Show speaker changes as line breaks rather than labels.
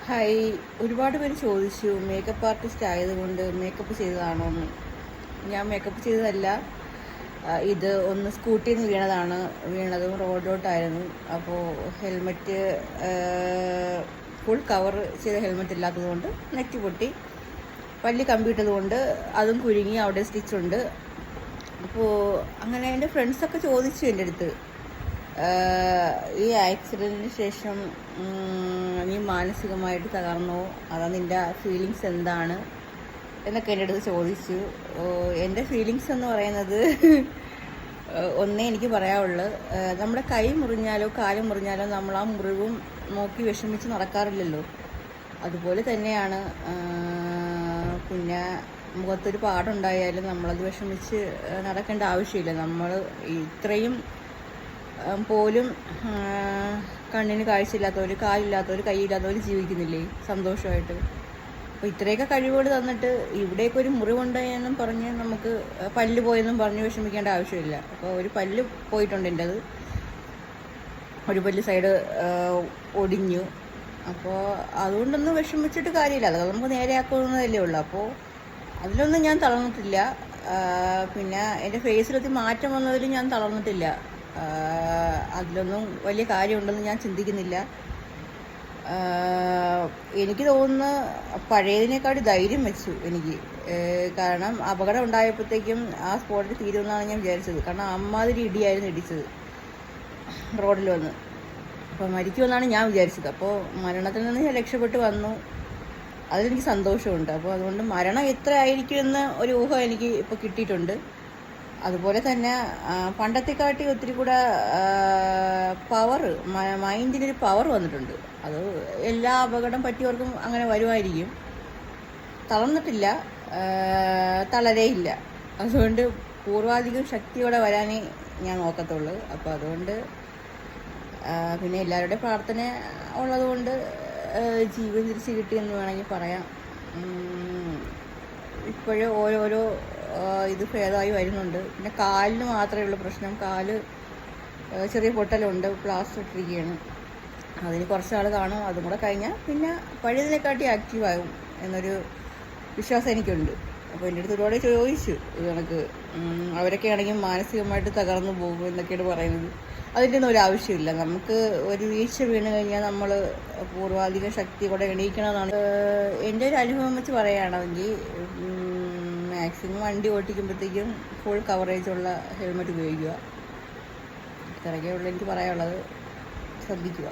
Hi. ഒരുപാട് പേര് ചോദിച്ചു മേക്കപ്പ് ആർട്ടിസ്റ്റ് ആയതുകൊണ്ട് മേക്കപ്പ് ചെയ്തതാണോ എന്ന്. ഞാൻ മേക്കപ്പ് ചെയ്തതല്ല. ഇത് ഒന്ന് സ്കൂട്ടിയിൽ നിന്ന് വീണതും റോഡിലോട്ടായിരുന്നു. അപ്പോൾ ഹെൽമെറ്റ് ഫുൾ കവർ ചെയ്ത ഹെൽമെറ്റ് ഇല്ലാത്തതുകൊണ്ട് നെറ്റ് പൊട്ടി, പല്ലി കമ്പിയിട്ടതുകൊണ്ട് അതും കുരുങ്ങി, അവിടെ സ്റ്റിച്ചുണ്ട്. അപ്പോൾ അങ്ങനെ എൻ്റെ ഫ്രണ്ട്സൊക്കെ ചോദിച്ചു എൻ്റെ അടുത്ത്, ഈ ആക്സിഡൻറ്റിന് ശേഷം നീ മാനസികമായിട്ട് തകർന്നോ, അതാ നിൻ്റെ ഫീലിങ്സ് എന്താണ് എന്നൊക്കെ എൻ്റെ അടുത്ത് ചോദിച്ചു. എൻ്റെ ഫീലിങ്സ് എന്ന് പറയുന്നത് ഒന്നേ എനിക്ക് പറയാനുള്ളൂ, നമ്മുടെ കൈ മുറിഞ്ഞാലോ കാല് മുറിഞ്ഞാലോ നമ്മൾ ആ മുറിവും നോക്കി വിഷമിച്ച് നടക്കാറില്ലല്ലോ. അതുപോലെ തന്നെയാണ് പിന്നെ മുഖത്തൊരു പാടുണ്ടായാലും നമ്മളത് വിഷമിച്ച് നടക്കേണ്ട ആവശ്യമില്ല. നമ്മൾ ഇത്രയും പോലും കണ്ണിന് കാഴ്ചയില്ലാത്തവർ, കാലില്ലാത്തവർ, കൈയില്ലാത്തവർ ജീവിക്കുന്നില്ലേ സന്തോഷമായിട്ട്? അപ്പോൾ ഇത്രയൊക്കെ കഴിവുകൾ തന്നിട്ട് ഇവിടേക്ക് ഒരു മുറിവുണ്ടെന്നും പറഞ്ഞ് നമുക്ക് പല്ല് പോയെന്നും പറഞ്ഞ് വിഷമിക്കേണ്ട ആവശ്യമില്ല. അപ്പോൾ ഒരു പല്ല് പോയിട്ടുണ്ട് എൻ്റെത്, ഒരു പല്ല് സൈഡ് ഒടിഞ്ഞു. അപ്പോൾ അതുകൊണ്ടൊന്നും വിഷമിച്ചിട്ട് കാര്യമില്ല, അത് നമുക്ക് നേരെയാക്കുന്നതല്ലേ ഉള്ളൂ. അപ്പോൾ അതിലൊന്നും ഞാൻ തളർന്നിട്ടില്ല. പിന്നെ എൻ്റെ ഫേസിലൊത്തി മാറ്റം വന്നതിൽ ഞാൻ തളർന്നിട്ടില്ല. അതിലൊന്നും വലിയ കാര്യമുണ്ടെന്ന് ഞാൻ ചിന്തിക്കുന്നില്ല. എനിക്ക് തോന്നുന്നു പഴയതിനേക്കാളും ധൈര്യം വെച്ചു എനിക്ക്. കാരണം അപകടം ഉണ്ടായപ്പോഴത്തേക്കും ആ സ്പോട്ടിൽ തീരുമെന്നാണ് ഞാൻ വിചാരിച്ചത്. കാരണം അമ്മാതിരി ഇടിയായിരുന്നു ഇടിച്ചത് റോഡിൽ വന്ന്. അപ്പോൾ മരിക്കുമെന്നാണ് ഞാൻ വിചാരിച്ചത്. അപ്പോൾ മരണത്തിൽ നിന്ന് ഞാൻ രക്ഷപ്പെട്ട് വന്നു, അതിലെനിക്ക് സന്തോഷമുണ്ട്. അപ്പോൾ അതുകൊണ്ട് മരണം എത്ര ആയിരിക്കുമെന്ന് ഒരു ഊഹം എനിക്ക് ഇപ്പോൾ കിട്ടിയിട്ടുണ്ട്. അതുപോലെ തന്നെ പണ്ടത്തെക്കാട്ടി ഒത്തിരി കൂടെ പവർ, മൈൻഡിനൊരു പവർ വന്നിട്ടുണ്ട്. അത് എല്ലാ അപകടം പറ്റിയവർക്കും അങ്ങനെ വരുമായിരിക്കും. തളർന്നിട്ടില്ല, തളരേയില്ല. അതുകൊണ്ട് പൂർവാധികം ശക്തിയോടെ വരാനേ ഞാൻ നോക്കത്തുള്ളൂ. അപ്പോൾ അതുകൊണ്ട് പിന്നെ എല്ലാവരുടെയും പ്രാർത്ഥന ഉള്ളതുകൊണ്ട് ജീവൻ തിരിച്ച് കിട്ടിയെന്ന് വേണമെങ്കിൽ പറയാം. ഇപ്പോഴും ഓരോരോ ഇത് ഭേദമായി വരുന്നുണ്ട്. പിന്നെ കാലിന് മാത്രമേ ഉള്ളൂ പ്രശ്നം. കാല് ചെറിയ പൊട്ടലുണ്ട്, പ്ലാസ്റ്റർ ഇട്ടിരിക്കുകയാണ്. അതിന് കുറച്ച് നാൾ കാണും. അതും കൂടെ കഴിഞ്ഞാൽ പിന്നെ പഴയതിനെക്കാട്ടി ആക്റ്റീവാകും എന്നൊരു വിശ്വാസം എനിക്കുണ്ട്. അപ്പോൾ എൻ്റെ അടുത്ത് ഒരുപാട് ചോദിച്ചു ഇത് കണക്ക്, അവരൊക്കെ ആണെങ്കിൽ മാനസികമായിട്ട് തകർന്നു പോകും എന്നൊക്കെയാണ് പറയുന്നത്. അതിൻ്റെ ഒന്നും ഒരു ആവശ്യമില്ല. നമുക്ക് ഒരു വീഴ്ച വീണ് കഴിഞ്ഞാൽ നമ്മൾ പൂർവാധിക ശക്തി കൂടെ എണീക്കണമെന്നാണ് എൻ്റെ ഒരു അനുഭവം വെച്ച് പറയുകയാണെങ്കിൽ. മാക്സിമം വണ്ടി ഓടിക്കുമ്പോഴത്തേക്കും ഫുൾ കവറേജുള്ള ഹെൽമെറ്റ് ഉപയോഗിക്കുക. ഇത്രയൊക്കെ ഉള്ളൂ എനിക്ക് പറയാനുള്ളത്. ശ്രദ്ധിക്കുക.